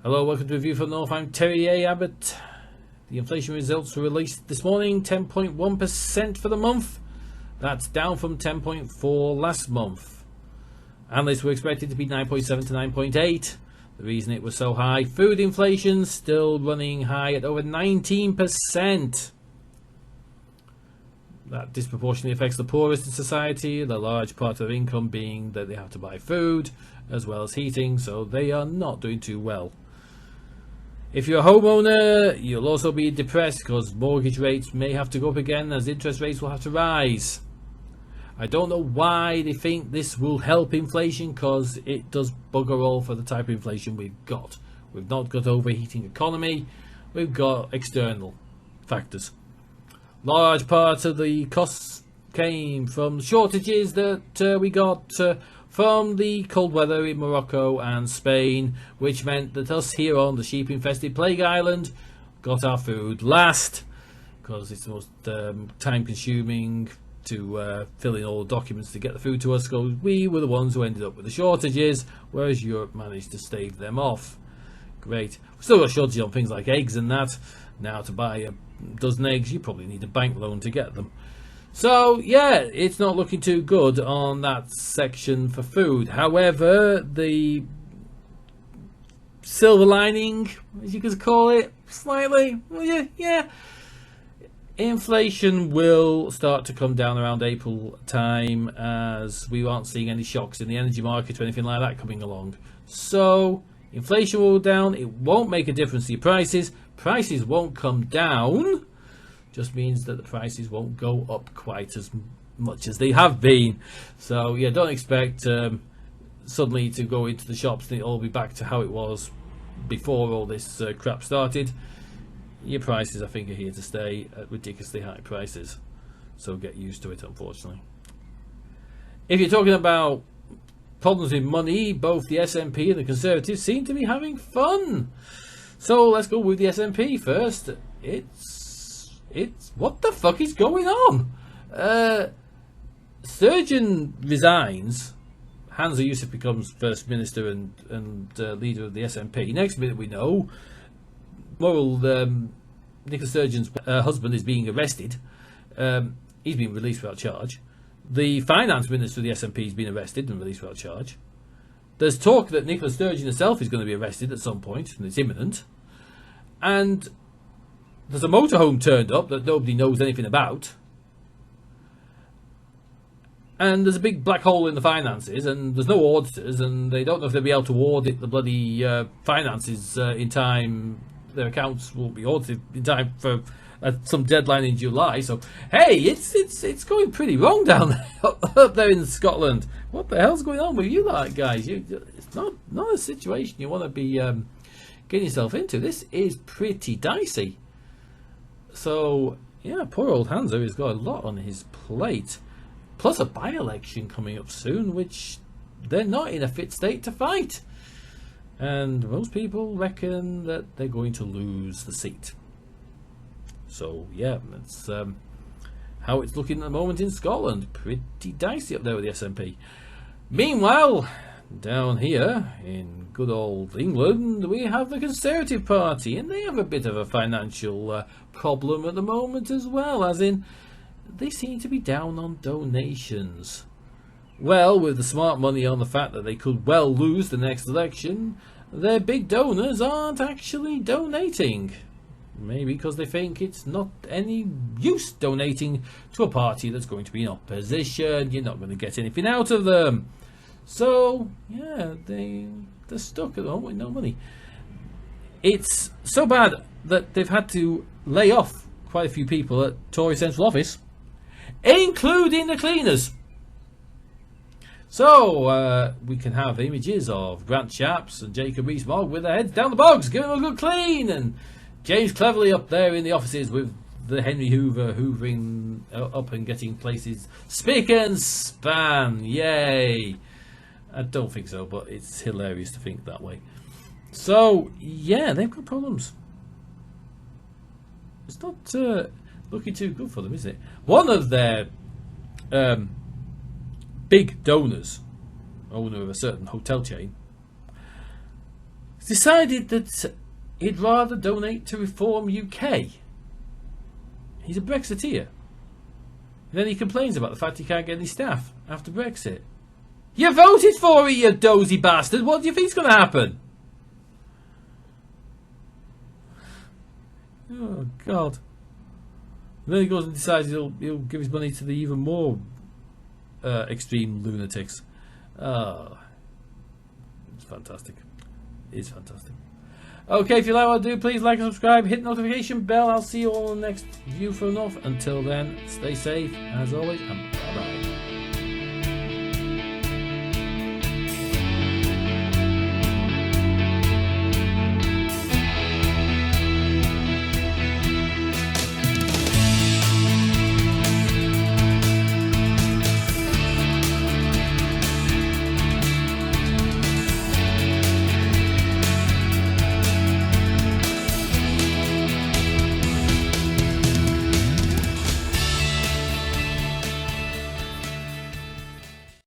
Hello, welcome to Review from North. I'm Terry A. Abbott. The inflation results were released this morning, 10.1% for the month. That's down from 10.4 last month. Analysts were expected to be 9.7 to 9.8. The reason it was so high, food inflation still running high at over 19%. That disproportionately affects the poorest in society, the large part of their income being that they have to buy food as well as heating, so they are not doing too well. If you're a homeowner, you'll also be depressed because mortgage rates may have to go up again as interest rates will have to rise. I don't know why they think this will help inflation, because it does bugger all for the type of inflation we've got. We've not got overheating economy, we've got external factors. Large part of the costs came from shortages that we got from the cold weather in Morocco and Spain, which meant that us here on the sheep-infested plague island got our food last, because it's the most time-consuming to fill in all the documents to get the food to us, because we were the ones who ended up with the shortages, whereas Europe managed to stave them off. Great. We've still got shortages on things like eggs and that. Now to buy a dozen eggs, you probably need a bank loan to get them. So, yeah, it's not looking too good on that section for food. However, the silver lining, as you could call it, slightly, yeah, inflation will start to come down around April time, as we aren't seeing any shocks in the energy market or anything like that coming along. So, inflation will go down. It won't make a difference to your prices. Prices won't come down. Just means that the prices won't go up quite as much as they have been. So yeah, don't expect suddenly to go into the shops and it'll all be back to how it was before all this crap started. Your prices, I think, are here to stay at ridiculously high prices. So get used to it, unfortunately. If you're talking about problems with money, both the SNP and the Conservatives seem to be having fun. So let's go with the SNP first. It's what the fuck is going on? Sturgeon resigns. Hansa Youssef becomes First Minister and leader of the SNP. Next minute we know Nicola Sturgeon's husband is being arrested. He's been released without charge. The Finance Minister of the SNP has been arrested and released without charge. There's talk that Nicola Sturgeon herself is going to be arrested at some point, and it's imminent. And there's a motorhome turned up that nobody knows anything about. And there's a big black hole in the finances, and there's no auditors, and they don't know if they'll be able to audit the bloody finances in time. Their accounts won't be audited in time for some deadline in July. So, hey, it's going pretty wrong down there, up there in Scotland. What the hell's going on with you lot, guys? It's not a situation you want to be getting yourself into. This is pretty dicey. So, yeah, poor old Hansa has got a lot on his plate. Plus a by-election coming up soon, which they're not in a fit state to fight. And most people reckon that they're going to lose the seat. So, yeah, that's how it's looking at the moment in Scotland. Pretty dicey up there with the SNP. Meanwhile, down here in good old England, we have the Conservative Party, and they have a bit of a financial problem at the moment as well, as in they seem to be down on donations. Well, with the smart money on the fact that they could well lose the next election, their big donors aren't actually donating. Maybe because they think it's not any use donating to a party that's going to be in opposition. You're not going to get anything out of them. So, yeah, they're stuck at home with no money. It's so bad that they've had to lay off quite a few people at Tory Central Office, including the cleaners. So, we can have images of Grant Shapps and Jacob Rees-Mogg with their heads down the bogs, giving them a good clean, and James Cleverly up there in the offices with the Henry Hoover hoovering up and getting places spick and span. Yay! I don't think so, but it's hilarious to think that way. So, yeah, they've got problems. It's not looking too good for them, is it? One of their big donors, owner of a certain hotel chain, decided that he'd rather donate to Reform UK. He's a Brexiteer. And then he complains about the fact he can't get any staff after Brexit. You voted for it, you dozy bastard. What do you think's going to happen? Oh, God. And then he goes and decides he'll give his money to the even more extreme lunatics. Oh, it's fantastic. It's fantastic. Okay, if you like what I do, please like and subscribe. Hit the notification bell. I'll see you all on the next View from the North. Until then, stay safe, as always, and bye.